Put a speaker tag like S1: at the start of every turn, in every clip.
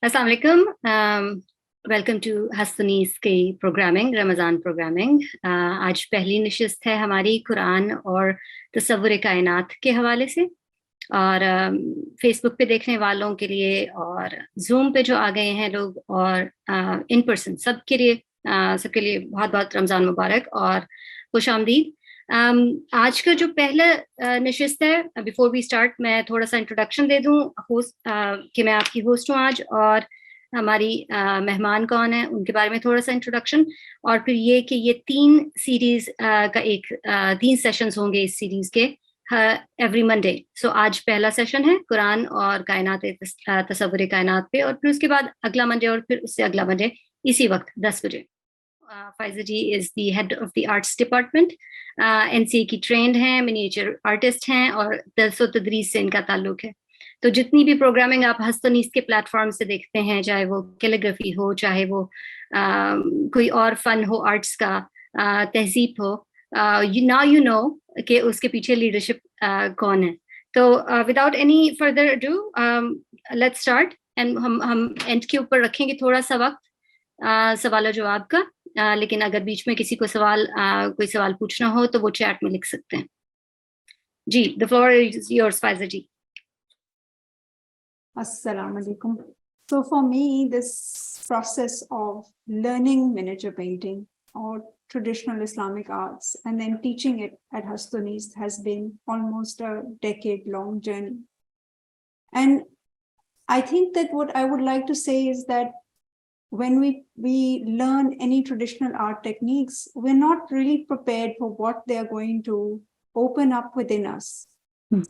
S1: Assalamu alaikum. Welcome to Hast की programming, Ramzan programming. आज पहली नशिस्त है हमारी कुरान और तसव्वुर कायनात के हवाले से, और फेसबुक पे देखने वालों के लिए और जूम पे जो आ गए हैं लोग और इन पर्सन सबके लिए बहुत बहुत रमज़ान मुबारक और खुश आमदीद। आज का जो पहला नशिस्त है, बिफोर वी स्टार्ट मैं थोड़ा सा इंट्रोडक्शन दे दूं होस्ट कि मैं आपकी होस्ट हूँ आज, और हमारी मेहमान कौन है उनके बारे में थोड़ा सा इंट्रोडक्शन, और फिर ये कि ये 3 सीरीज का 3 सेशंस होंगे इस सीरीज के एवरी मंडे। सो आज पहला सेशन है कुरान और कायनात तसव्वुर कायनात पे, और फिर उसके बाद अगला मंडे और फिर उससे अगला मंडे इसी वक्त 10 बजे। Faiza ji is the head of the arts department, NCA की ट्रेंड हैं, मिनिएचर आर्टिस्ट हैं और दर्स व तदरीस से इनका ताल्लुक है। तो जितनी भी प्रोग्रामिंग आप हस्त नीस्त के प्लेटफॉर्म से देखते हैं, चाहे वो कैलीग्राफी हो, चाहे वो कोई और फन हो, आर्ट्स का, तहजीब हो, यू नो कि उसके पीछे लीडरशिप कौन है। तो without any further ado let's start, and हम एंड के ऊपर रखेंगे थोड़ा सा वक्त सवाल जवाब का, लेकिन अगर बीच में किसी को कोई सवाल पूछना हो तो वो चैट में लिख सकते हैं। जी, the floor is yours Faiza ji.
S2: Assalamu alaikum. So for me, this process of learning miniature painting or traditional Islamic arts and then teaching it at Hast has been almost a decade-long journey. And I think that what I would like to say is that when we learn any traditional art techniques, we're not really prepared for what they're going to open up within us.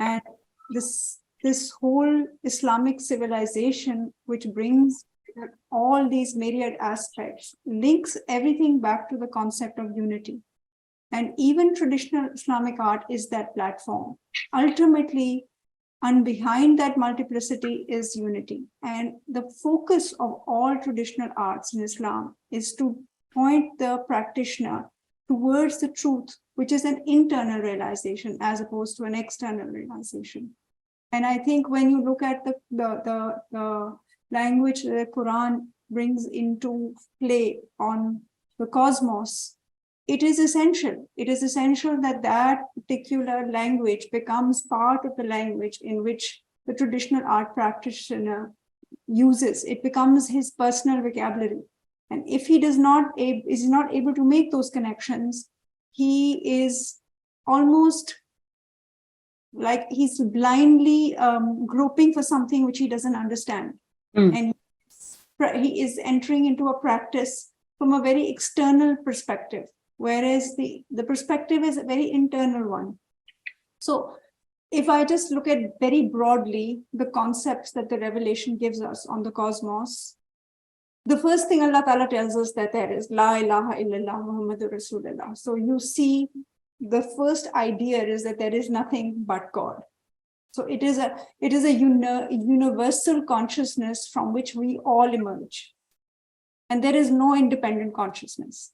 S2: And this whole Islamic civilization, which brings all these myriad aspects, links everything back to the concept of unity. And even traditional Islamic art is that platform. Ultimately, and behind that multiplicity is unity. And the focus of all traditional arts in Islam is to point the practitioner towards the truth, which is an internal realization as opposed to an external realization. And I think when you look at the language the Quran brings into play on the cosmos, it is essential. It is essential that that particular language becomes part of the language in which the traditional art practitioner uses. It becomes his personal vocabulary. And if he is not able to make those connections, he is almost like he's blindly groping for something which he doesn't understand. And he is entering into a practice from a very external perspective, whereas the perspective is a very internal one. So if I just look at very broadly the concepts that the revelation gives us on the cosmos, the first thing Allah Ta'ala tells us that there is La ilaha illallah Muhammadur Rasulullah. So you see, the first idea is that there is nothing but God. So it is a universal consciousness from which we all emerge. And there is no independent consciousness.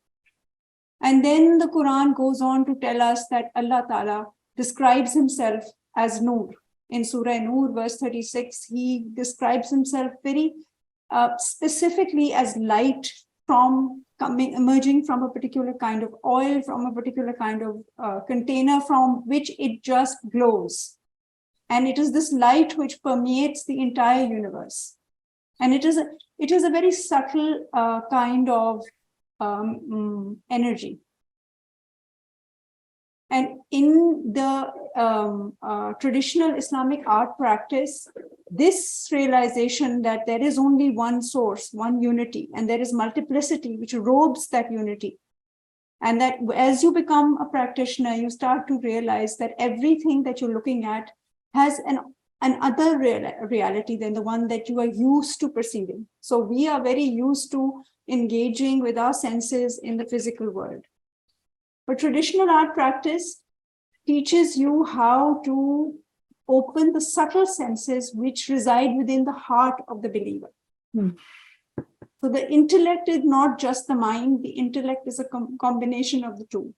S2: And then the Quran goes on to tell us that Allah Ta'ala describes himself as Noor. In Surah Noor, verse 36, he describes himself very specifically as light emerging from a particular kind of oil, from a particular kind of container from which it just glows. And it is this light which permeates the entire universe. And it is a very subtle kind of energy. And in the traditional Islamic art practice, this realization that there is only one source, one unity, and there is multiplicity which robes that unity. And that as you become a practitioner, you start to realize that everything that you're looking at has an other reality than the one that you are used to perceiving. So we are very used to engaging with our senses in the physical world. But traditional art practice teaches you how to open the subtle senses which reside within the heart of the believer. So the intellect is not just the mind, the intellect is a combination of the two.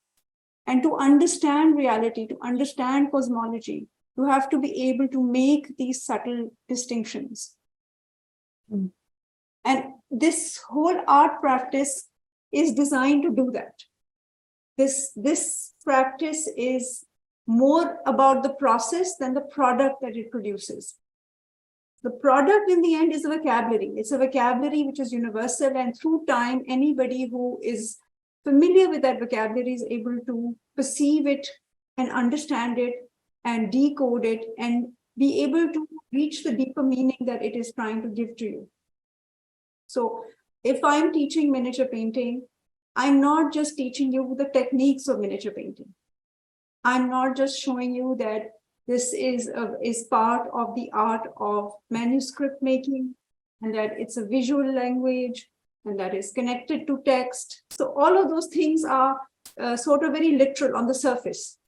S2: And to understand reality, to understand cosmology, you have to be able to make these subtle distinctions. And this whole art practice is designed to do that. This practice is more about the process than the product that it produces. The product in the end is a vocabulary. It's a vocabulary which is universal, and through time, anybody who is familiar with that vocabulary is able to perceive it and understand it and decode it and be able to reach the deeper meaning that it is trying to give to you. So if I'm teaching miniature painting, I'm not just teaching you the techniques of miniature painting. I'm not just showing you that this is part of the art of manuscript making, and that it's a visual language, and that is connected to text. So all of those things are sort of very literal on the surface.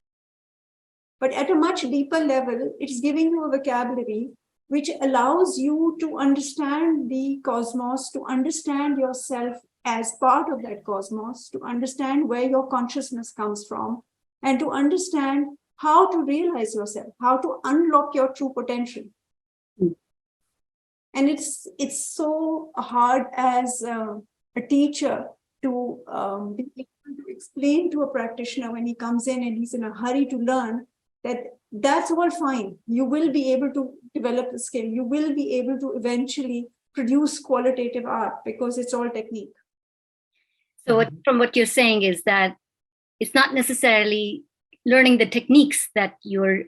S2: But at a much deeper level, it's giving you a vocabulary which allows you to understand the cosmos, to understand yourself as part of that cosmos, to understand where your consciousness comes from, and to understand how to realize yourself, how to unlock your true potential. And it's so hard as a teacher to be able to explain to a practitioner when he comes in and he's in a hurry to learn that that's all fine. You will be able to develop the skill. You will be able to eventually produce qualitative art because it's all technique.
S1: So from what you're saying is that it's not necessarily learning the techniques that your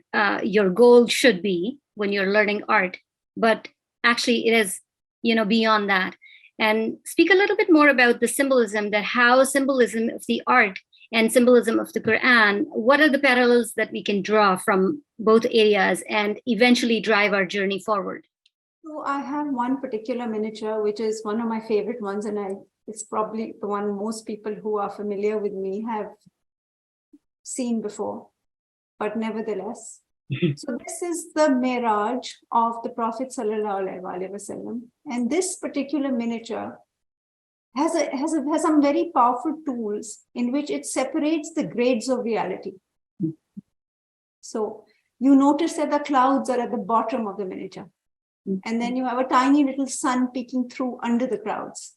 S1: goal should be when you're learning art, but actually it is, beyond that. And speak a little bit more about the symbolism, that how symbolism of the art and symbolism of the Quran, what are the parallels that we can draw from both areas and eventually drive our journey forward?
S2: So I have one particular miniature, which is one of my favorite ones, and it's probably the one most people who are familiar with me have seen before, but nevertheless. So this is the Mi'raj of the Prophet Sallallahu Alaihi Wasallam, and this particular miniature has some very powerful tools in which it separates the grades of reality. So you notice that the clouds are at the bottom of the miniature, and then you have a tiny little sun peeking through under the clouds.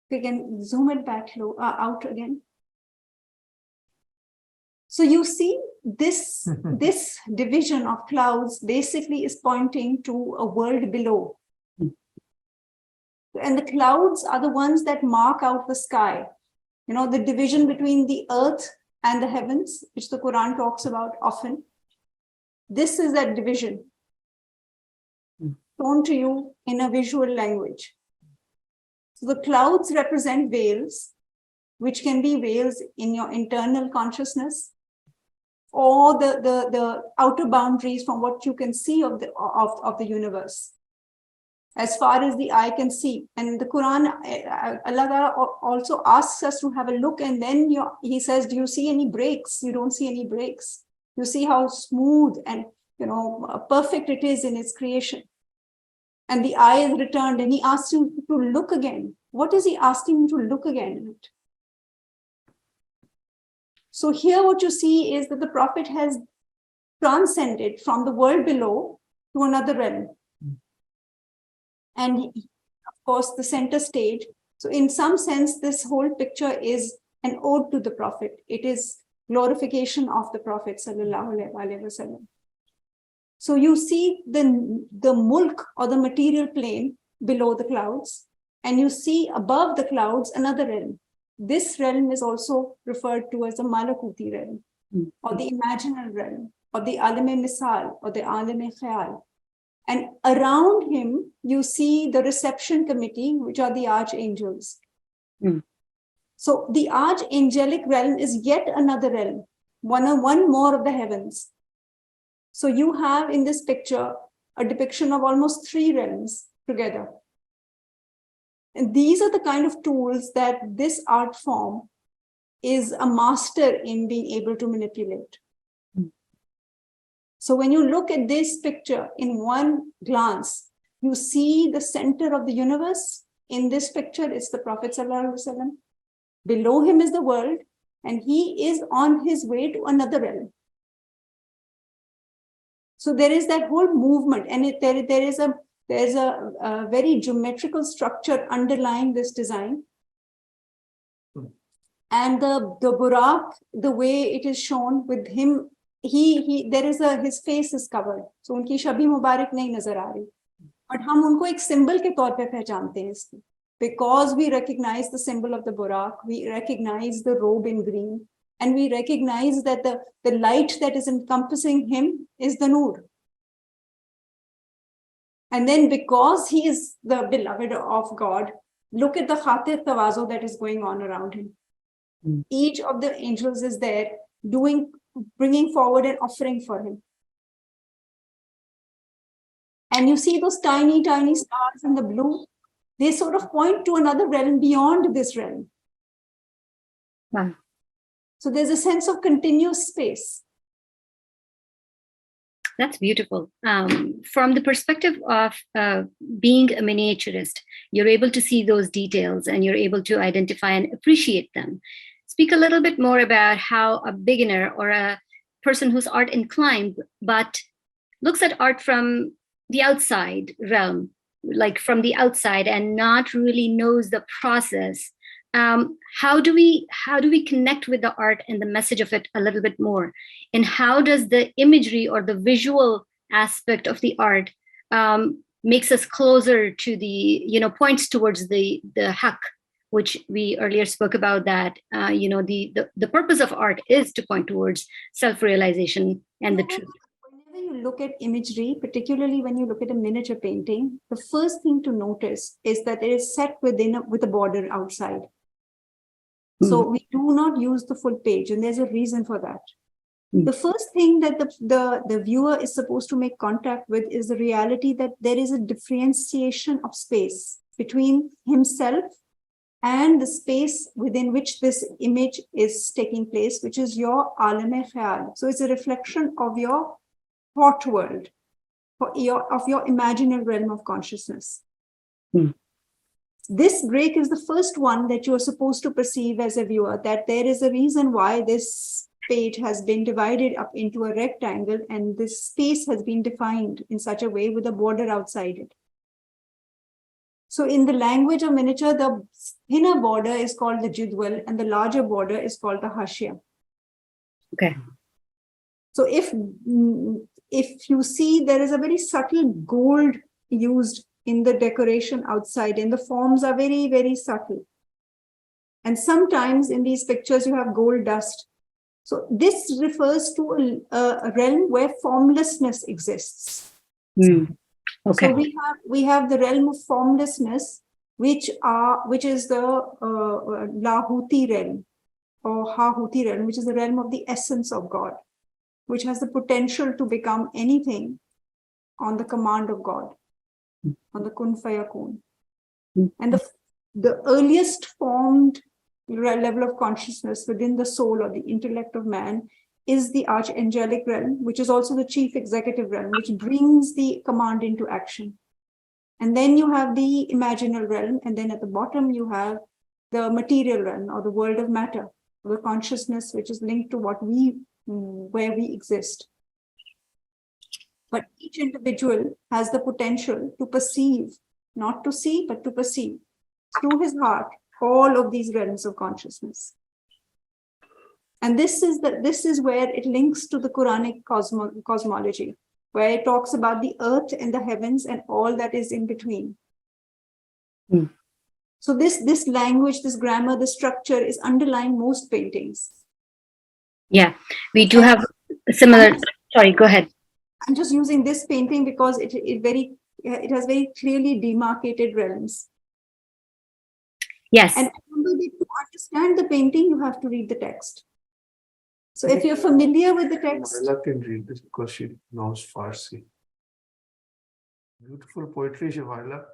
S2: We can zoom it back out again. So you see this division of clouds basically is pointing to a world below. And the clouds are the ones that mark out the sky. The division between the earth and the heavens, which the Quran talks about often. This is that division shown to you in a visual language. So the clouds represent veils, which can be veils in your internal consciousness, or the outer boundaries from what you can see of the universe, as far as the eye can see. And in the Quran, Allah also asks us to have a look, and then He says, do you see any breaks? You don't see any breaks. You see how smooth and perfect it is in its creation. And the eye is returned, and He asks you to look again. What is He asking you to look again at? So here what you see is that the Prophet has transcended from the world below to another realm. And of course, the center stage. So in some sense, this whole picture is an ode to the Prophet. It is glorification of the Prophet Sallallahu Alaihi Wasallam. So you see the mulk, or the material plane, below the clouds, and you see above the clouds another realm. This realm is also referred to as the Malakuti realm, or the imaginal realm, or the Alim-e-Misal, or the Alim-e-Khayal. And around him, you see the reception committee, which are the archangels. So the archangelic realm is yet another realm, one more of the heavens. So you have in this picture a depiction of almost 3 realms together. And these are the kind of tools that this art form is a master in being able to manipulate. So when you look at this picture in one glance, you see the center of the universe. In this picture, it's the Prophet Sallallahu Alaihi Wasallam. Below him is the world, and he is on his way to another realm. So there is that whole movement, and there is a there's a very geometrical structure underlying this design. And the Burak, the way it is shown with him, his face is covered. So unki shabi Mubarak nahi nazar aa rahi. But hum unko ek symbol ke taur pe pehnchante hain iski. Because we recognize the symbol of the Burak, we recognize the robe in green, and we recognize that the light that is encompassing him is the Noor. And then because he is the beloved of God, look at the khatir tawazu that is going on around him. Each of the angels is there bringing forward an offering for him. And you see those tiny, tiny stars in the blue, they sort of point to another realm beyond this realm.
S1: Wow.
S2: So there's a sense of continuous space.
S1: That's beautiful. From the perspective of being a miniaturist, you're able to see those details and you're able to identify and appreciate them. Speak a little bit more about how a beginner or a person who's art inclined, but looks at art from the outside realm, like from the outside, and not really knows the process. How do we connect with the art and the message of it a little bit more? And how does the imagery or the visual aspect of the art makes us closer to the, points towards the haq, which we earlier spoke about, that, the purpose of art is to point towards self-realization and the truth.
S2: Whenever you look at imagery, particularly when you look at a miniature painting, the first thing to notice is that it is set with a border outside. So we do not use the full page, and there's a reason for that. The first thing that the viewer is supposed to make contact with is the reality that there is a differentiation of space between himself and the space within which this image is taking place, which is your ālam-e-khayal. So it's a reflection of your thought world, of your imaginary realm of consciousness. This break is the first one that you are supposed to perceive as a viewer, that there is a reason why this page has been divided up into a rectangle, and this space has been defined in such a way with a border outside it. So in the language of miniature, the thinner border is called the jidwal and the larger border is called the hashia.
S1: Okay.
S2: So if you see, there is a very subtle gold used in the decoration outside, and the forms are very, very subtle. And sometimes in these pictures, you have gold dust. So this refers to a realm where formlessness exists.
S1: Okay.
S2: So we have the realm of formlessness, which is the Lahuti realm or Hahuti realm, which is the realm of the essence of God, which has the potential to become anything on the command of God, on the kun fayakun. And the earliest formed level of consciousness within the soul or the intellect of man is the archangelic realm, which is also the chief executive realm, which brings the command into action. And then you have the imaginal realm, and then at the bottom you have the material realm or the world of matter, the consciousness which is linked to where we exist. But each individual has the potential to perceive, not to see, but to perceive through his heart all of these realms of consciousness. And this is where it links to the Qur'anic cosmology, where it talks about the earth and the heavens and all that is in between. So this language, this grammar, this structure is underlying most paintings.
S1: Yeah, we do have similar. Sorry, go ahead.
S2: I'm just using this painting because it has very clearly demarcated realms.
S1: Yes.
S2: And remember that to understand the painting, you have to read the text. So if you're familiar with the text.
S3: Shumaila can read this because she knows Farsi. Beautiful poetry, Shumaila.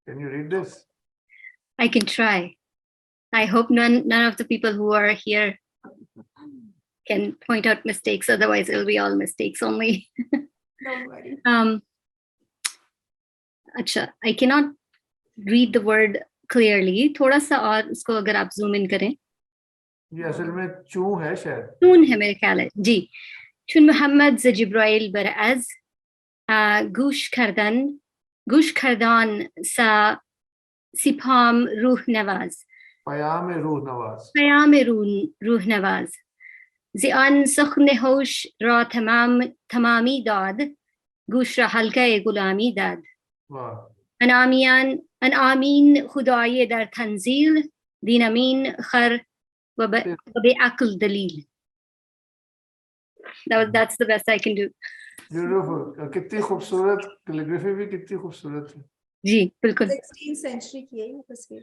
S3: Can you read this?
S1: I can try. I hope none of the people who are here can point out mistakes. Otherwise, it'll be all mistakes only.
S2: Don't worry.
S1: Acha, I cannot read the word clearly. थोड़ा सा और इसको अगर आप zoom in करें.
S3: ये असल में चूं है शायद.
S1: चून है मेरे ख्याल है. जी. چون محمد ز جبرائیل بر از گوش کردن گوش کردان سا سپام روح نواز
S3: پیام روح نواز
S1: پیام روح نواز ز آن سخن هوش را تمامی داد گوش را حلقه غلامی داد
S3: واہ
S1: انعامین خدای در تنزیل دین امین خر و بے عقل دلیل. That's the best I can do.
S3: Beautiful. کتنی خوبصورت کیلیگرافی بھی کتنی خوبصورت ہے.
S1: جی بالکل.
S2: 16th century کی ہے یہ تصویر.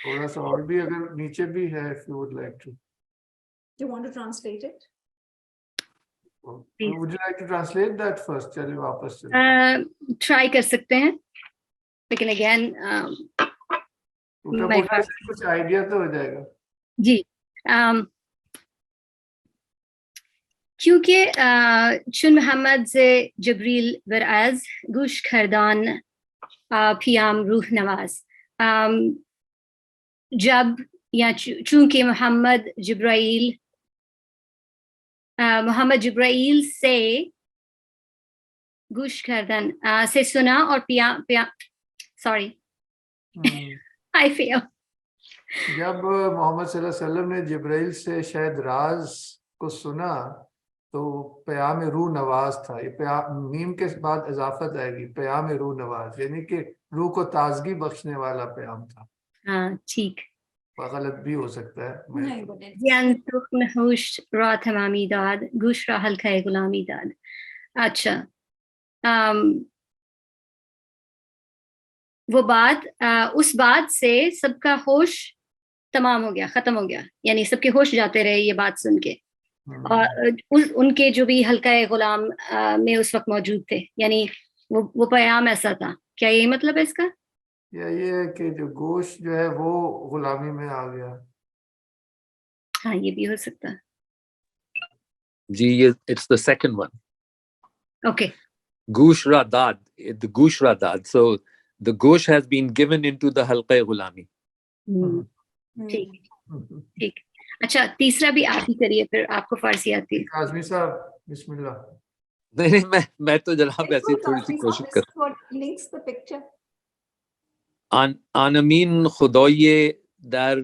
S3: تھوڑا سا اور بھی اگر نیچے بھی ہے if you would like to.
S2: Do you want to translate it?
S3: Would you like to translate that first? چلیے واپس چلیں.
S1: ٹرائی کر سکتے ہیں لیکن اگین
S3: کچھ آئیڈیا تو ہو جائے گا.
S1: جی کیونکہ چون محمد سے جبریل ورعز گوش کردان پیام روح نواز. جب یا چونکہ محمد جبرائیل سے گوش کردن سے سنا اور سوری I fail.
S3: جب محمد صلی اللہ علیہ وسلم نے جبرائیل سے شاید راز کو سنا تو پیام روح نواز تھا. یہ میم کے بعد اضافت آئے گی پیام روح نواز یعنی کہ روح کو تازگی بخشنے والا پیام تھا.
S1: ہاں ٹھیک.
S3: غلط بھی ہو سکتا ہے.
S1: زیان سخن ہوش را تمامی داد گوش را حلقہ غلامی داد. اچھا وہ بات اس بات سے سب کا ہوش تمام ہو گیا ختم ہو گیا یعنی سب کے ہوش جاتے رہے یہ بات سن کے. اور ان کے جو بھی حلقہ غلام میں اس وقت موجود تھے یعنی وہ پیام ایسا تھا. کیا یہی مطلب ہے اس کا؟
S3: یا یہ ہے کہ جو گوشت جو ہے وہ غلامی میں آ گیا.
S1: ہاں یہ بھی ہو سکتا ہے.
S4: جی یہ it's the second one.
S1: Okay.
S4: Goosh Radad, the Goosh Radad. So the Goosh has been given into the halqa غلامی.
S1: ٹھیک ٹھیک. اچھا تیسرا بھی آپ ہی کریے پھر آپ کو فارسی آتی ہے.
S3: قاضمی صاحب بسم اللہ.
S4: نہیں میں تو جناب ایسی تھوڑی سی کوشش کر.
S2: Links the picture.
S4: آن امین خدای در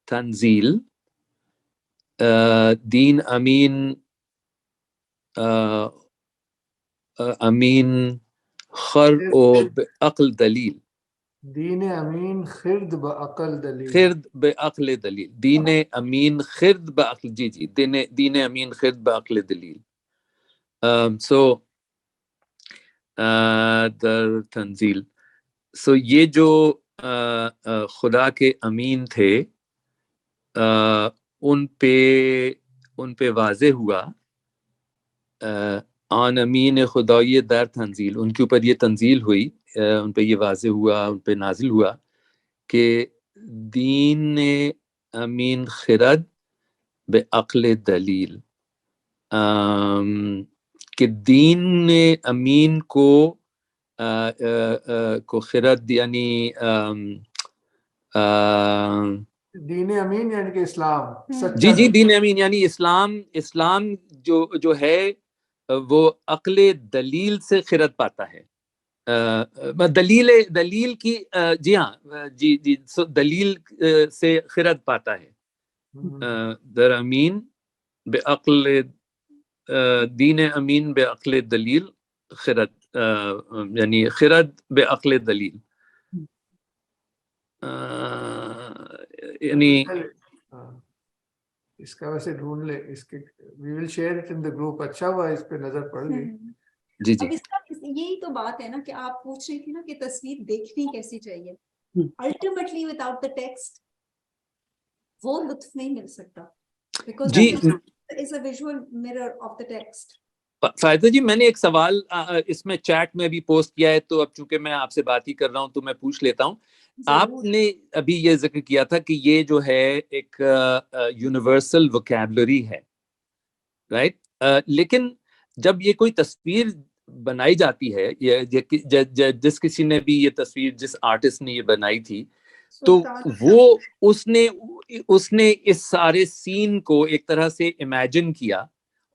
S4: تنزیل دین امین امین خر و بعقل دلیل.
S3: دین امین خرد بعقل دلیل.
S4: خرد بعقل دلیل. دین امین خرد بعقل جی دین امین خرد بعقل دلیل. سو در تنزیل سو یہ جو خدا کے امین تھے ان پہ واضح ہوا آن امین خدای در تنزیل ان کے اوپر یہ تنزیل ہوئی ان پہ یہ واضح ہوا ان پہ نازل ہوا کہ دین امین خرد بعقل دلیل کہ دین امین کو خرد یعنی
S3: دین امین یعنی کہ اسلام.
S4: جی دین امین یعنی اسلام جو ہے وہ عقل دلیل سے خرد پاتا ہے. دلیل کی جی ہاں جی دلیل سے خرد پاتا ہے. در امین بعقل دین امین بعقل دلیل خرد یعنی خرد بعقل دلیل یعنی
S3: اس کا ویسے ڈھونڈ لے اس کے we will share it in the group. اچھا ہوا اس پہ نظر پڑ گئی.
S4: جی
S2: یہی تو بات ہے نا کہ آپ پوچھ رہی تھی نا کہ تصویر دیکھنی کیسی چاہیے. Ultimately without the text وہ لطف نہیں مل سکتا because it is a visual mirror of the text.
S4: فائدہ جی میں نے ایک سوال اس میں چیٹ میں بھی پوسٹ کیا ہے تو اب چونکہ میں آپ سے بات ہی کر رہا ہوں تو میں پوچھ لیتا ہوں. آپ نے ابھی یہ ذکر کیا تھا کہ یہ جو ہے ایک یونیورسل ووکیبلری ہے رائٹ لیکن جب یہ کوئی تصویر بنائی جاتی ہے جس کسی نے بھی یہ تصویر جس آرٹسٹ نے یہ بنائی تھی تو وہ اس نے اس سارے سین کو ایک طرح سے امیجن کیا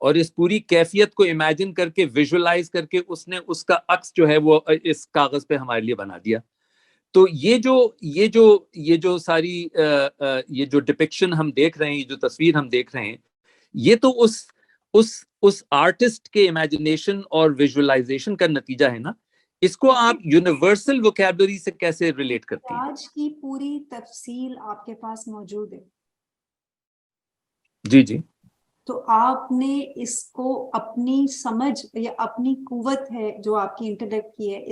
S4: اور اس پوری کیفیت کو امیجن کر کے ویژولائز کر کے اس نے اس کا عکس جو ہے وہ اس کاغذ پہ ہمارے لیے بنا دیا. تو یہ جو ساری یہ جو ڈپکشن ہم دیکھ رہے ہیں, یہ جو تصویر ہم دیکھ رہے ہیں, یہ تو اس آرٹسٹ کے امیجنیشن اور ویژولائزیشن کا نتیجہ ہے نا. اس کو آپ یونیورسل ووکیبلری سے کیسے ریلیٹ کرتی ہیں؟
S2: آج کی پوری تفصیل آپ کے پاس موجود ہے.
S4: جی جی.
S2: تو آپ نے اس کو اپنی سمجھ یا اپنی قوت ہے جو آپ کی انٹلیکٹ کی ہے,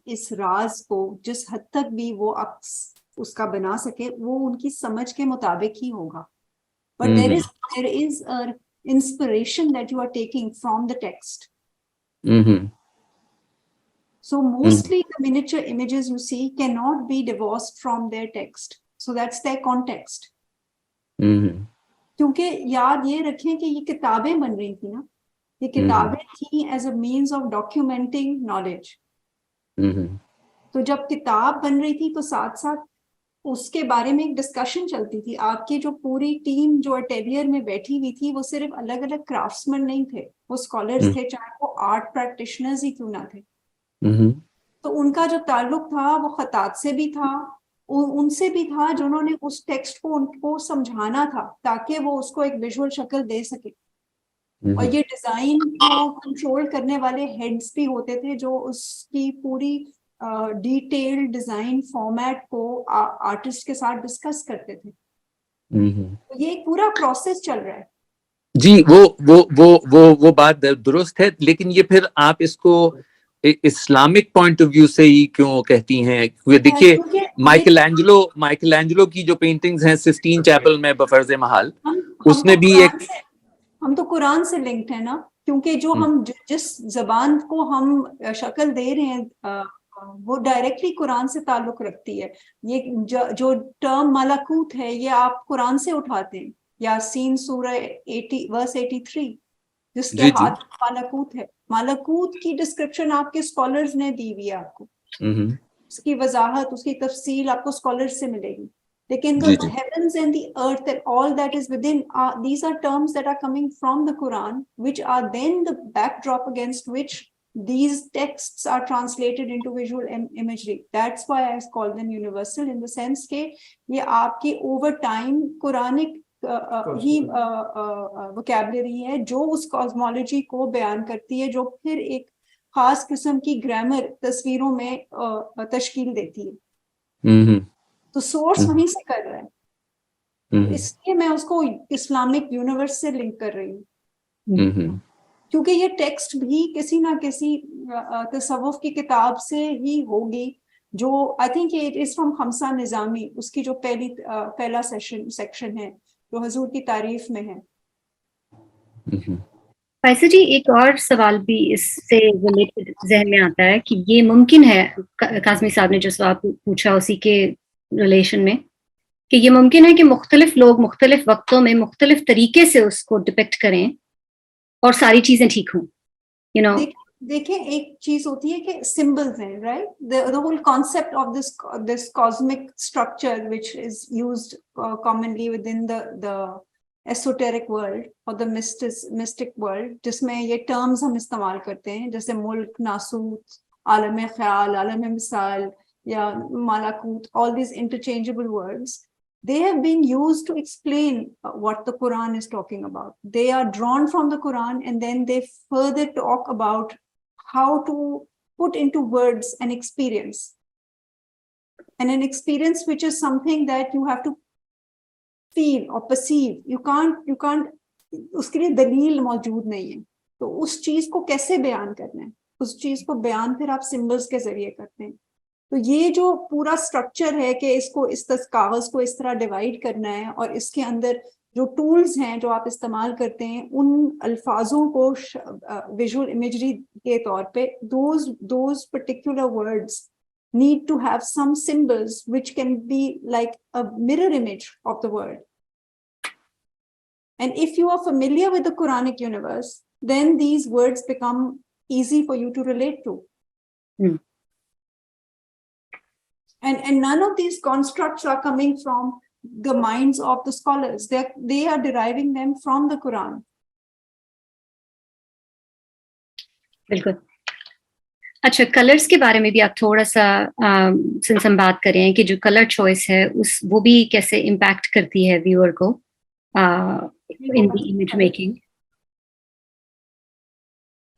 S2: اس راز کو جس حد تک بھی وہ عکس اس کا بنا سکے وہ ان کی سمجھ کے مطابق ہی ہوگا. But there is an inspiration that you are taking from the text. So mostly the miniature images you see cannot be divorced from their text. So that's their context. کیونکہ یاد یہ رکھیں کہ یہ کتابیں بن رہی تھی نا, یہ کتابیں تھیں as a means of documenting knowledge. تو جب کتاب بن رہی تھی تو ساتھ ساتھ اس کے بارے میں ایک ڈسکشن چلتی تھی. آپ کی جو پوری ٹیم جو اٹیلیئر میں بیٹھی ہوئی تھی وہ صرف الگ الگ کرافٹسمین نہیں تھے, وہ اسکالرس تھے, چاہے وہ آرٹ پریکٹیشنرز ہی کیوں نہ تھے. تو ان کا جو تعلق تھا وہ خطاط سے بھی تھا, ان سے بھی تھا جنہوں نے اس ٹیکسٹ کو ان کو سمجھانا تھا تاکہ وہ اس کو ایک ویژول شکل دے سکے. اور یہ ڈیزائن کو کنٹرول کرنے والے ہیڈز بھی ہوتے تھے جو اس کی پوری ڈیٹیل ڈیزائن فارمیٹ کو آرٹسٹ کے ساتھ ڈسکس کرتے تھے. یہ ایک پورا پروسیس چل رہا ہے.
S4: جی وہ بات درست ہے, لیکن یہ پھر آپ اس کو اسلامک پوائنٹ آف ویو سے ہی کیوں کہتی ہیں؟ دیکھیے مائیکل اینجلو کی جو پینٹنگز ہیں سسٹین چیپل میں بفرز محال, اس میں بھی ایک
S2: ہم تو قرآن سے لنکڈ ہیں نا, کیونکہ جو ہم جس زبان کو ہم شکل دے رہے ہیں وہ ڈائریکٹلی قرآن سے تعلق رکھتی ہے. یہ جو ٹرم ملکوت ہے یہ آپ قرآن سے اٹھاتے ہیں, یاسین سورہ 83 جس کے ہاتھ ملکوت ہے. ملکوت کی ڈسکرپشن آپ کے اسکالرز نے دی ہوئی ہے آپ کو, اس کی وضاحت اس کی تفصیل آپ کو اسکالرز سے ملے گی. لیکن the heavens and the earth and all that is within, these are terms that are coming from the Quran, which are then the backdrop against which these texts are translated into visual imagery. That's why I call them universal, in the sense کہ یہ آپ کی over time Quranic ہی vocabulary ہے جو اس cosmology کو بیان کرتی ہے, جو پھر ایک خاص قسم کی گرامر تصویروں میں تشکیل دیتی ہے. تو سورس وہیں سے کر رہا ہے, اس لیے میں اس کو اسلامک یونیورس سے لنک کر رہی ہوں, کیونکہ یہ ٹیکسٹ بھی کسی نہ کسی تصوف کی کتاب سے ہی ہوگی جو I think it is from Khamsa Nizami, اس کی جو پہلا سیکشن ہے جو حضور کی تعریف میں ہے.
S1: فائزہ جی, ایک اور سوال بھی اس سے ریلیٹڈ ذہن میں آتا ہے کہ یہ ممکن ہے, قاسمی صاحب نے جو سوال پوچھا اسی کے ریلیشن میں, کہ یہ ممکن ہے کہ مختلف لوگ مختلف وقتوں میں مختلف طریقے سے اس کو ڈپکٹ کریں اور ساری چیزیں ٹھیک ہوں, یو نو.
S2: دیکھیں ایک چیز ہوتی ہے کہ سمبلز ہیں, right, the whole concept of this cosmic structure which is used commonly within the esoteric world or the mystic world, جس میں یہ terms ہم استعمال کرتے ہیں جیسے ملک, ناسوت, عالم خیال, عالم مثال یا malakut, all these interchangeable words, they have been used to explain what the Quran is talking about. They are drawn from the Quran and then they further talk about how to put into words an experience. And an experience which is something that you have to feel or perceive. You can't اس کے لیے دلیل موجود نہیں ہے, تو اس چیز کو کیسے بیان کرنا ہے, اس چیز کو بیان پھر آپ سمبلز کے ذریعے کرتے ہیں. تو یہ جو پورا اسٹرکچر ہے کہ اس کو اس کاغذ کو اس طرح ڈیوائڈ کرنا ہے, اور اس کے اندر جو ٹولز ہیں جو آپ استعمال کرتے ہیں ان الفاظوں کو ویژول امیجری کے طور پہ, those particular words need to have some symbols which can be like a mirror image of the word. And if you are familiar with the Quranic universe, then these words become easy for you to relate to. And none of these constructs are coming from the minds of the scholars. They are deriving them from the Quran.
S1: बिल्कुल. अच्छा, colours के बारे में भी आप थोड़ा सा since हम बात कर रहे हैं कि जो कलर चॉइस है उस वो भी कैसे इम्पैक्ट करती है व्यूअर को इन द इमेज मेकिंग.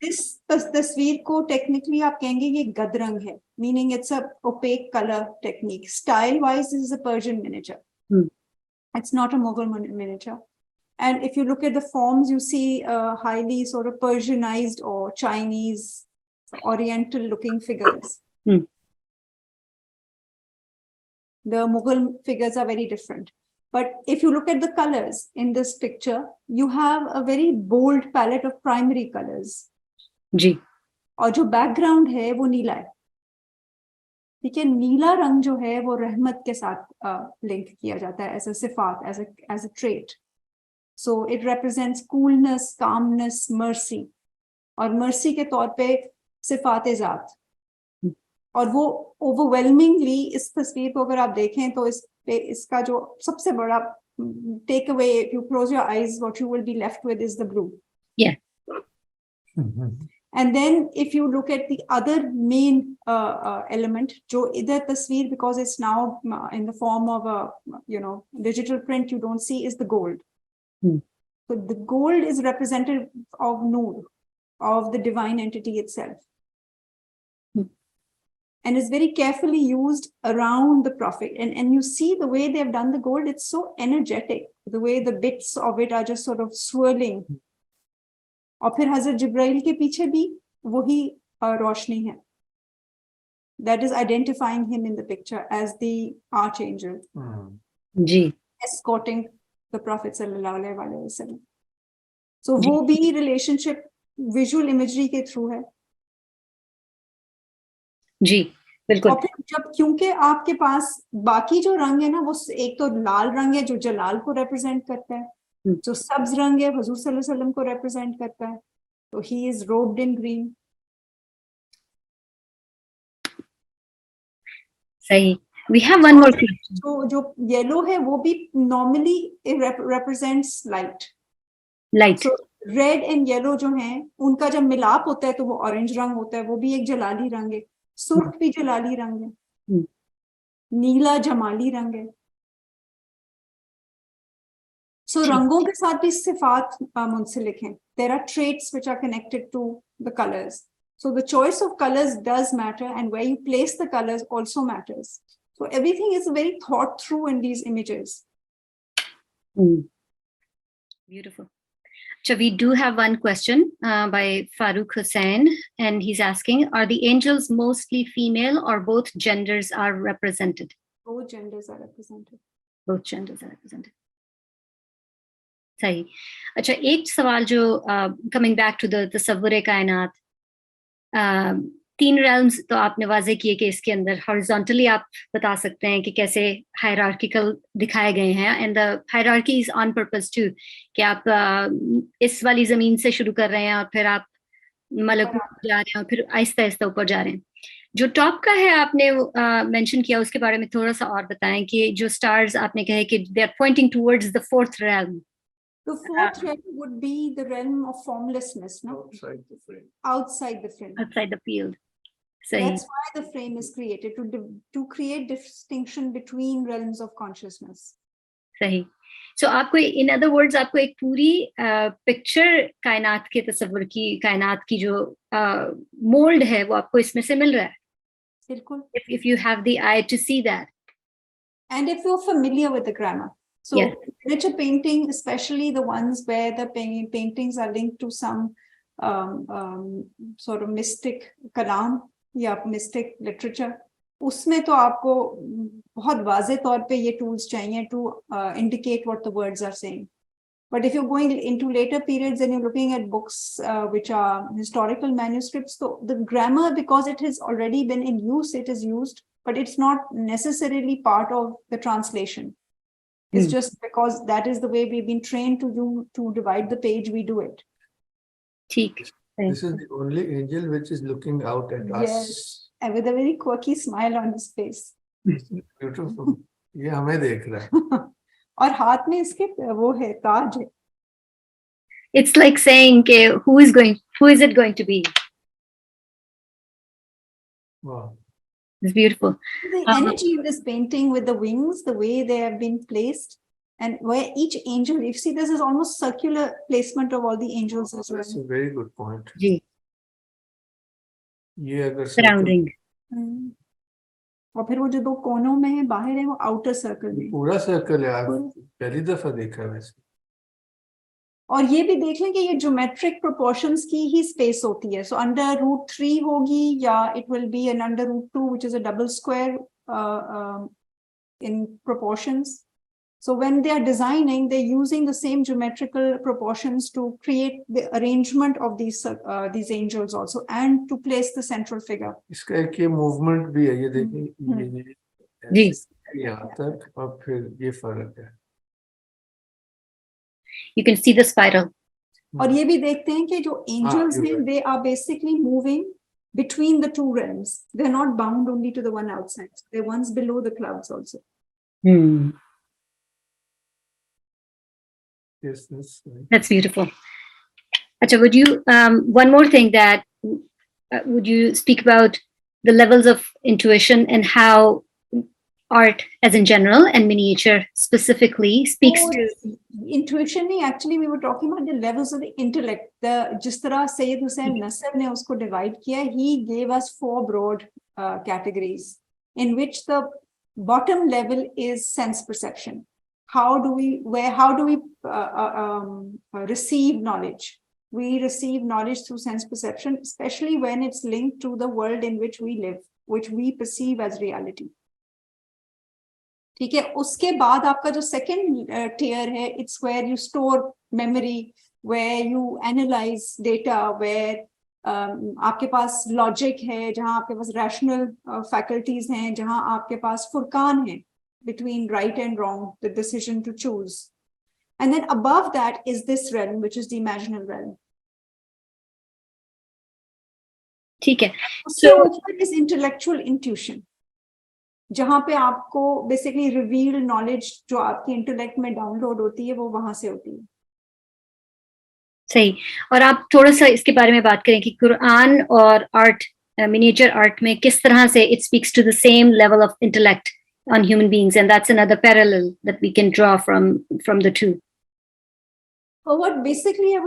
S2: इस तस्वीर को टेक्निकली आप कहेंगे ये गद रंग है, meaning it's a opaque colour technique. Style wise this is a Persian miniature. It's not a Mughal miniature. And if you look at the forms, you see highly sort of Persianized or Chinese, Oriental looking figures. The Mughal figures are very different. But if you look at the colors in this picture, you have a very bold palette of primary colors.
S1: जी.
S2: और जो background है वो नीला है. ठीक है, नीला रंग जो है वो रहमत के साथ लिंक किया जाता है as a सिफात, as a trait. So it represents coolness, calmness, mercy. और mercy के तौर पे सिफात ज़ात. और वो overwhelmingly इस तस्वीर को अगर आप देखें तो इसका जो सबसे बड़ा take away, if you close your eyes, what you will be left with is the blue.
S1: Yeah.
S2: And then if you look at the other main element, jo idhar tasveer, because it's now in the form of a digital print, you don't see, is the gold. So the gold is representative of Noor, of the divine entity itself. And it's very carefully used around the Prophet. And you see the way they've done the gold, it's so energetic, the way the bits of it are just sort of swirling. और फिर हजरत जिब्राइल के पीछे भी वही रोशनी है. That is identifying him in the picture as the archangel.
S1: Ji.
S2: Escorting the Prophet sallallahu alaihi wasallam. So वो भी relationship visual imagery के through है.
S1: जी, बिल्कुल.
S2: और फिर जब क्योंकि आपके पास बाकी जो रंग है ना, वो एक तो लाल रंग है जो जलाल को represent करता है, जो सब्ज रंग है हुजूर सल्लल्लाहु अलैहि वसल्लम को रिप्रेजेंट करता है, तो he is robed in green.
S1: सही. We have one more question.
S2: जो येलो है वो भी normally represents light. So red and yellow जो हैं उनका जब मिलाप होता है तो वो ऑरेंज रंग होता है, वो भी एक जलाली रंग है. सुर्ख भी जलाली रंग है. नीला जमाली रंग है. So रंगों के साथ भी सिफात मुंसलिक हैं. There are traits which are connected to the colors. So the choice of colors does matter, and where you place the colors also matters. So everything is very thought through in these images.
S1: Beautiful. So we do have one question by Farooq Hussain, and he's asking, are the angels mostly female or both genders are represented?
S2: Both genders are represented.
S1: Both genders are represented. सही. अच्छा, एक सवाल जो coming back to the तसव्वुर कायनात, 3 realms तो आपने वाज़े किए कि इसके अंदर हॉरिजॉन्टली आप बता सकते हैं कि कैसे हायरार्किकल दिखाए गए हैं, and the hierarchy is on purpose too, कि आप इस वाली जमीन से शुरू कर रहे हैं और फिर आप मलकूत जा रहे हैं और फिर आहिस्ता आहिस्ता ऊपर जा रहे हैं. जो टॉप का है आपने मेंशन किया, उसके बारे में थोड़ा सा और बताएं कि जो स्टार्स आपने कहे कि they are pointing towards the 4th realm.
S2: The 4th realm would be the realm of formlessness, no?
S3: Outside the frame.
S2: Outside the frame.
S1: Outside the field.
S2: That's why the frame is created, to create distinction between realms of consciousness.
S1: सही. So आपको, in other words, आपको एक पूरी picture कायनात के तस्वुर की, कायनात की जो मोल्ड है वो आपको इसमें से मिल रहा है.
S2: बिल्कुल.
S1: If you have the eye to see that.
S2: And if you're familiar with the grammar. So
S1: yes.
S2: Miniature painting, especially the ones where the paintings are linked to some sort of mystic kalam या mystic literature, उसमें तो आपको बहुत वाज़े तौर पे ये tools चाहिए to indicate what the words are saying. But if you're going into later periods and you're looking at books which are historical manuscripts, so the grammar, because it has already been in use, it is used, but it's not necessarily part of the translation. It's just because that is the way we've been trained to divide the page, we do it.
S1: ठीक.
S3: This is the only angel which is looking out at us.
S2: Yes, and with a very quirky smile on his face.
S3: Beautiful. ये हमें देख रहा है.
S2: और हाथ में इसके वो है, ताज है.
S1: It's like saying, who is it going to be?
S3: Wow.
S1: It's beautiful.
S2: The energy of this painting with the wings, the way they have been placed, and where each angel, you see, this is almost circular placement of all the angels as well.
S3: That's a very good point.
S1: जी,
S3: ये अगर
S1: surrounding.
S2: और फिर वो जो दो कोनों में है बाहर है वो आउटर सर्कल में
S3: पूरा सर्कल है, आप पहली दफा देखा है वैसे।
S2: और ये भी देख लें कि ये ज्योमेट्रिक प्रोपोर्शंस की ही स्पेस होती है, सो अंडर रूट 3 होगी या it will be an under root 2 which is a double square in proportions. So when they are designing, they're using the same geometrical proportions to create the arrangement of these angels also, and to place the central figure.
S3: इसका एक ये movement भी है, ये देखिए
S1: जी,
S3: यहाँ तक और फिर ये फर्क है।
S1: you can see the spiral.
S2: और ये भी देखते हैं कि जो angels
S3: you're
S2: हैं,
S3: right.
S2: they are basically moving between the two realms. They're not bound only to the one outside. They're ones below the clouds also.
S3: Yes, that's right.
S1: That's beautiful. Acha, would you, one more thing that, would you speak about the levels of intuition and how art as in general and miniature specifically speaks to...
S2: Intuition, actually we were talking about the levels of the intellect. जिस तरह सैयद हुसैन नसर ने उसको divide किया, he gave us 4 broad categories in which the bottom level is sense perception. How do we receive knowledge? We receive knowledge through sense perception, especially when it's linked to the world in which we live, which we perceive as reality. ठीक है, उसके बाद आपका जो second tier है, it's where you store memory, where you analyze data, where आपके पास logic है, जहाँ आपके पास rational faculties हैं, जहाँ आपके पास फुरकान है between right and wrong, the decision to choose. And then above that is this realm, which is the imaginal realm.
S1: ठीक है.
S2: So ऊपर is intellectual intuition, जहाँ पे आपको basically revealed knowledge जो आपकी intellect में download होती है, वो वहाँ से होती है.
S1: सही. और आप थोड़ा सा इसके बारे में बात करें कि कुरान और आर्ट, मिनिएचर आर्ट में किस तरह से it speaks to the same level of intellect on human beings, and that's another parallel that we can draw from the two.
S2: Well, what basically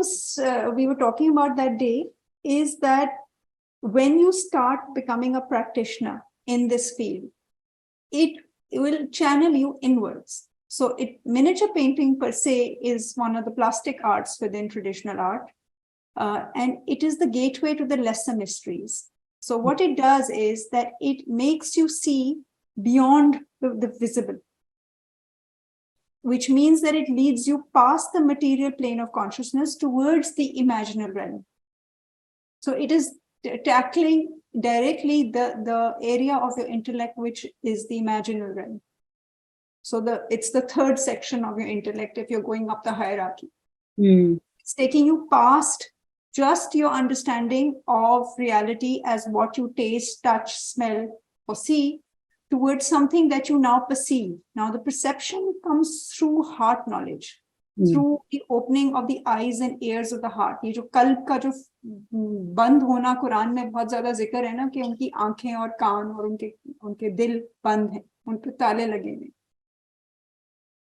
S2: we were talking about that day is that when you start becoming a practitioner in this field, it will channel you inwards. So miniature painting per se is one of the plastic arts within traditional art, and it is the gateway to the lesser mysteries. So what it does is that it makes you see beyond the visible, which means that it leads you past the material plane of consciousness towards the imaginal realm. So it is tackling directly the area of your intellect, which is the imaginal realm. So it's the third section of your intellect if you're going up the hierarchy. It's taking you past just your understanding of reality as what you taste, touch, smell, or see, towards something that you now perceive. Now the perception comes through heart knowledge, through the opening of the eyes and ears of the heart. ये जो कल्ब का जो बंद होना कुरान में बहुत ज़्यादा जिक्र है ना, कि उनकी आंखें और कान और उनके दिल बंद हैं, उन पे ताले लगे हैं.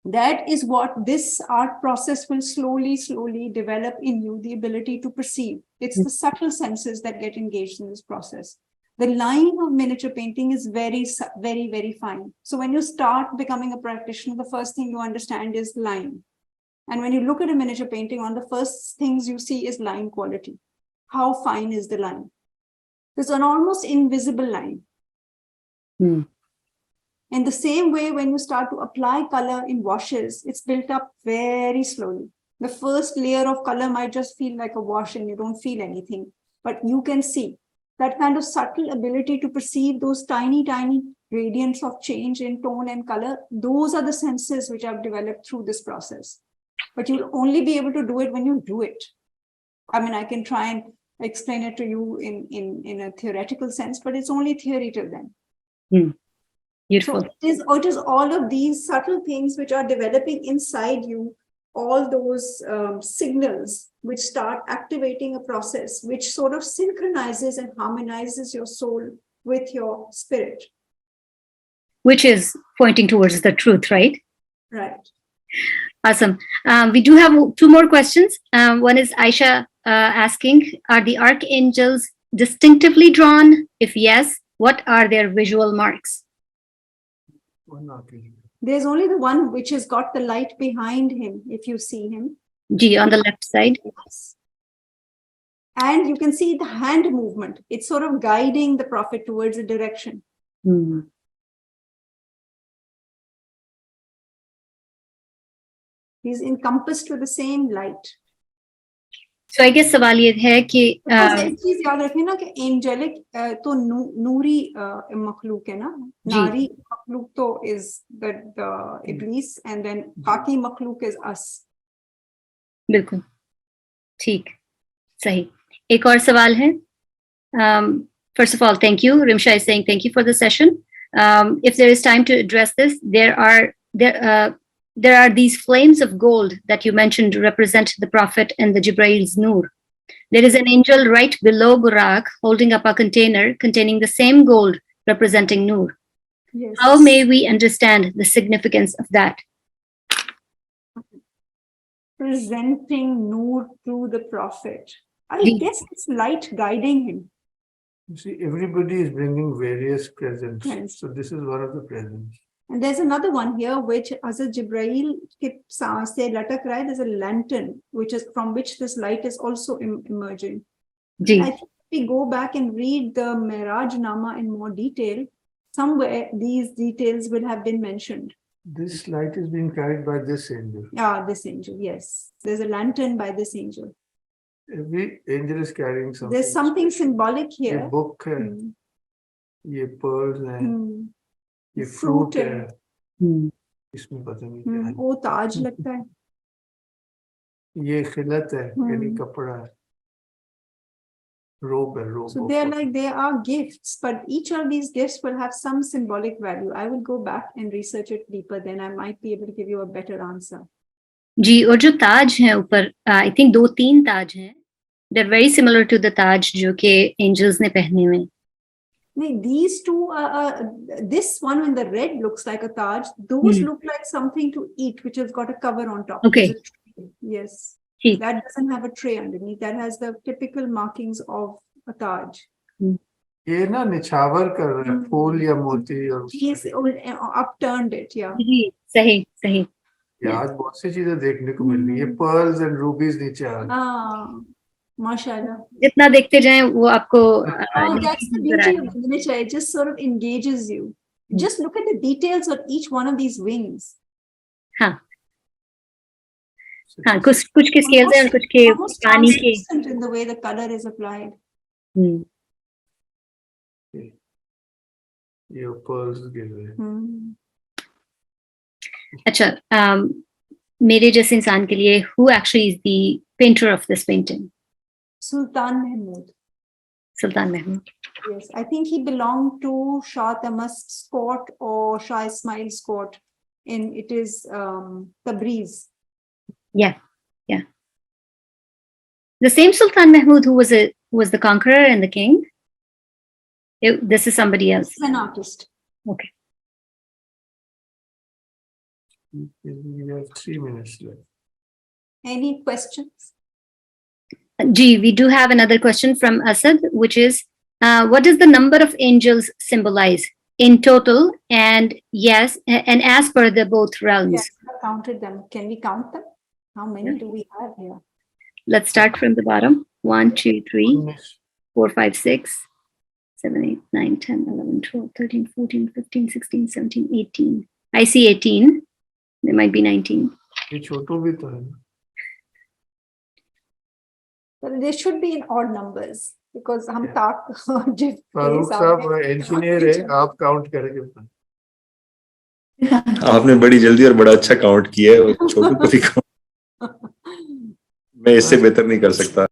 S2: That is what this art process will slowly develop in you, the ability to perceive. It's the subtle senses that get engaged in this process. The line of miniature painting is very, very fine. So when you start becoming a practitioner, the first thing you understand is line. And when you look at a miniature painting, one of the first things you see is line quality. How fine is the line? There's an almost invisible line. In the same way, when you start to apply color in washes, it's built up very slowly. The first layer of color might just feel like a wash and you don't feel anything, but you can see that kind of subtle ability to perceive those tiny gradients of change in tone and color. Those are the senses which I've developed through this process. But you'll only be able to do it when you do it. I mean, I can try and explain it to you in a theoretical sense, but it's only theory till then. Beautiful. So it is all of these subtle things which are developing inside you, all those signals which start activating a process which sort of synchronizes and harmonizes your soul with your spirit.
S1: Which is pointing towards the truth, right?
S2: Right.
S1: Awesome. We do have two more questions. One is Aisha asking, are the archangels distinctively drawn? If yes, what are their visual marks?
S2: There's only the one which has got the light behind him, if you see him.
S1: G on the left side.
S2: Yes. And you can see the hand movement. It's sort of guiding the Prophet towards a direction.
S1: Hmm.
S2: He's encompassed with the same light.
S1: So I guess सवाल ये है कि
S2: एक चीज याद रखें ना कि angelic तो नूरी मखलूक है ना, नारी मखलूक तो is the Iblis, and then खाकी मखलूक is us.
S1: बिल्कुल ठीक, सही. एक और सवाल है. First of all, thank you. Rimsha is saying thank you for the session. If there is time to address this, there are these flames of gold that you mentioned represent the Prophet and the Jibrail's Noor. There is an angel right below Burak holding up a container containing the same gold representing Noor.
S2: Yes.
S1: How may we understand the significance of that?
S2: Presenting Noor to the Prophet. I guess it's light guiding him.
S3: You see, everybody is bringing various presents.
S2: Yes.
S3: So this is one of the presents.
S2: And there's another one here, which as a Jibrail ke se latak raha hai, there's a lantern, which is from which this light is also emerging.
S1: Ji.
S2: I think if we go back and read the Miraj Nama in more detail, somewhere these details will have been mentioned.
S3: This light is being carried by this angel.
S2: Ah, this angel, yes. There's a lantern by this angel.
S3: Every angel is carrying something.
S2: There's something symbolic here.
S3: ये book है, ये pearls है, ये fruit है, इसमें पता नहीं क्या है.
S2: वो ताज लगता है.
S3: ये खिलत है, यानी कपड़ा है. Robe है, robe.
S2: So they are gifts, but each of these gifts will have some symbolic value. I will go back and research it deeper, then I might be able to give you a better answer.
S1: जी, और जो ताज हैं ऊपर, I think 2-3 ताज हैं. They're very similar to the ताज जो कि angels ने पहने हुए.
S2: These two, this one in the red looks like a taj. Those look like something to eat, which has got a cover on top.
S1: Okay.
S2: Yes.
S1: ठीक.
S2: That doesn't have a tray underneath. That has the typical markings of a taj.
S3: ये ना निछावर कर रहा है, फूल या मोती और.
S2: Yes, upturned it, yeah.
S1: जी, सही, सही.
S3: आज बहुत सी चीजें देखने को मिल रही है. Pearls and rubies नीचे आ रही.
S2: Ah, mashallah.
S1: जितना देखते जाएं वो आपको.
S2: That's the beauty of the miniature. It just sort of engages you. Just look at the details of each one of these wings.
S1: हाँ. हाँ, कुछ के scales हैं और कुछ के पानी के.
S2: Translucent in the way the color is applied.
S3: ये pearls गिर रहे.
S1: अच्छा, मेरे जैसे इंसान के लिए who actually is the painter of this painting?
S2: Sultan Mahmud.
S1: Sultan Mahmud.
S2: Yes, I think he belonged to Shah Tahmasp's court or Shah Ismail's court. It is Tabriz.
S1: Yeah. The same Sultan Mahmud who was the conqueror and the king. This is somebody else.
S2: He's an artist.
S1: Okay.
S3: We have 3 minutes left.
S2: Any questions?
S1: Ji, we do have another question from Asad, which is, what does the number of angels symbolize in total? And yes, and as per the both realms.
S2: Yes, I counted them. Can we count them? How many do we have here?
S1: Let's start from the bottom. 1, 2, 3, 4, 5, 6, 7, 8, 9, 10, 11, 12, 13, 14, 15, 16, 17, 18. I see 18. There might be 19.
S3: ये छोटू भी तो है.
S2: But they should be in odd numbers because हम
S3: फारूक साहब engineer है, आप count करके बताएं.
S5: आपने बड़ी जल्दी और बड़ा अच्छा काउंट किया है. छोटू को भी मैं इससे बेहतर नहीं कर सकता.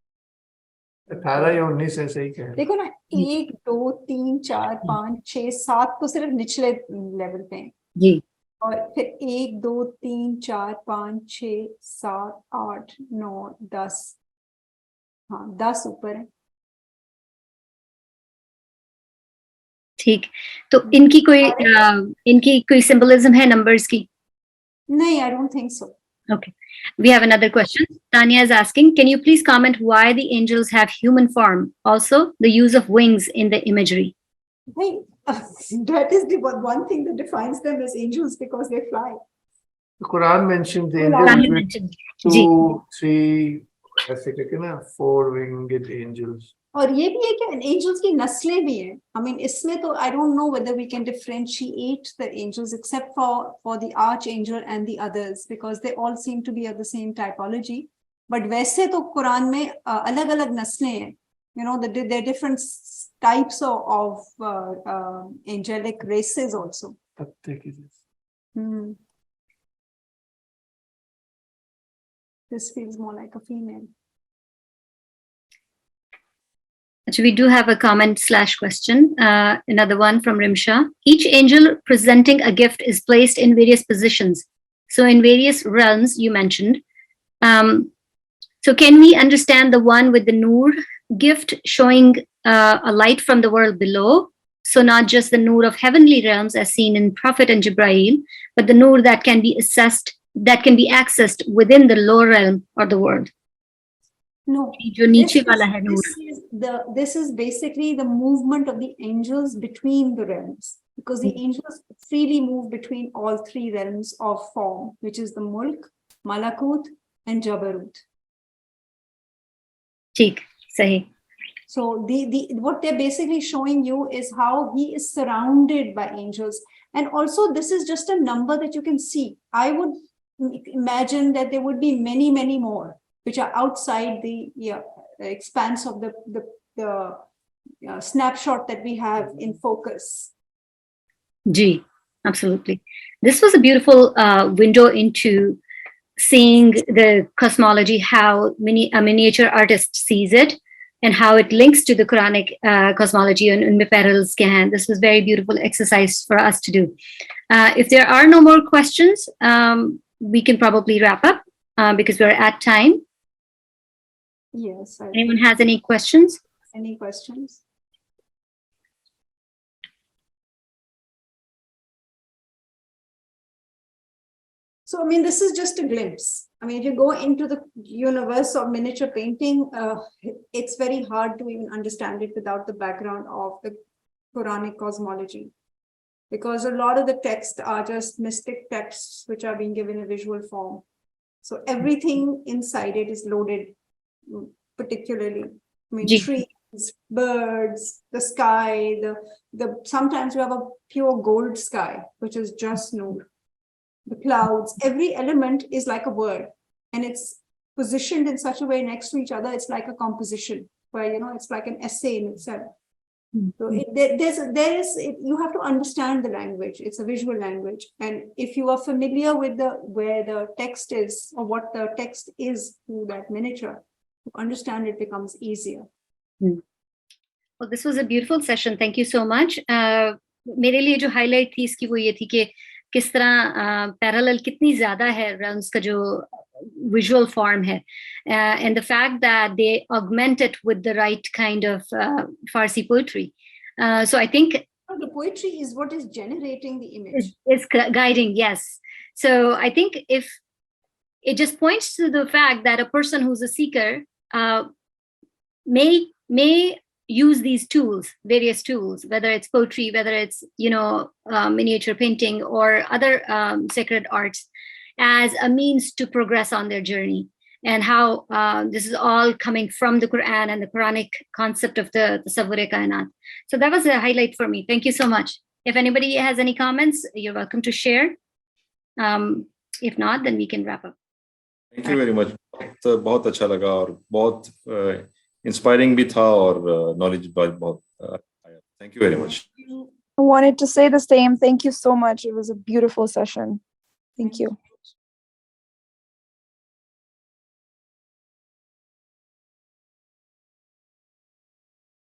S3: 18 या 19 ऐसे ही कह.
S2: देखो ना, 1 2 3 4 5 6 7 तो सिर्फ निचले लेवल पे हैं
S1: जी.
S2: और फिर 1 2 3 4 5 6 7 8 9 10. हाँ, 10 ऊपर है.
S1: ठीक, तो इनकी कोई symbolism है numbers की?
S2: No, I don't think so.
S1: Okay. We have another question. Tanya is asking, can you please comment why the angels have human form? Also, the use of wings in the imagery.
S2: Hey, that is the one thing that defines them as angels, because they fly.
S3: The Quran mentions the
S1: Quran
S3: angels with
S1: mentioned.
S3: 2, 3, ऐसे करके ना 4 winged angels.
S2: और ये भी है कि angels की नस्लें भी हैं. I mean, इसमें तो I don't know whether we can differentiate the angels except for the archangel and the others, because they all seem to be of the same typology. But वैसे तो कुरान में अलग-अलग नस्लें हैं. You know, there are different types of angelic races also. This feels more like a female.
S1: So we do have a comment/question. Another one from Rimsha. Each angel presenting a gift is placed in various positions. So in various realms you mentioned. So can we understand the one with the Noor gift showing a light from the world below? So not just the Noor of heavenly realms as seen in Prophet and Jibrail, but the Noor that can be accessed within the lower realm or the world.
S2: No, this is basically the movement of the angels between the realms, because the angels freely move between all 3 realms of form, which is the Mulk, Malakut, and Jabarut.
S1: ठीक, सही.
S2: So what they're basically showing you is how he is surrounded by angels. And also this is just a number that you can see. I would imagine that there would be many, many more, which are outside the expanse of the snapshot that we have in focus.
S1: Ji, absolutely. This was a beautiful window into seeing the cosmology, how a miniature artist sees it, and how it links to the Quranic cosmology and unme parallels ke hain. This was very beautiful exercise for us to do. If there are no more questions, we can probably wrap up because we're at time.
S2: Yes.
S1: Anyone has any questions?
S2: Any questions? So, I mean, this is just a glimpse. I mean, if you go into the universe of miniature painting, it's very hard to even understand it without the background of the Quranic cosmology, because a lot of the texts are just mystic texts which are being given a visual form. So everything inside it is loaded particularly. I mean, trees, birds, the sky, sometimes you have a pure gold sky, which is just Noor. The clouds, every element is like a word, and it's positioned in such a way next to each other. It's like a composition where, you know, it's like an essay in itself. So you have to understand the language. It's a visual language. And if you are familiar with where the text is, or what the text is through that miniature, to understand it becomes easier.
S1: Well, this was a beautiful session. Thank you so much. मेरे लिए जो highlight थी इसकी वो ये थी कि किस तरह parallel कितनी ज़्यादा है realms का जो visual form है, and the fact that they augment it with the right kind of Farsi poetry. So I think
S2: the poetry is what is generating the image.
S1: It's guiding, yes. So I think if it just points to the fact that a person who's a seeker may use these tools, various tools, whether it's poetry, whether it's, you know, miniature painting or other sacred arts, as a means to progress on their journey, and how this is all coming from the Quran and the Quranic concept of the Tasawwur-e Kainat. So that was a highlight for me. Thank you so much. If anybody has any comments, you're welcome to share. If not, then we can wrap up.
S5: Thank you very much. बहुत अच्छा लगा और बहुत inspiring भी था और knowledge बहुत आया. Thank you very much.
S6: I wanted to say the same. Thank you so much. It was a beautiful session. Thank you.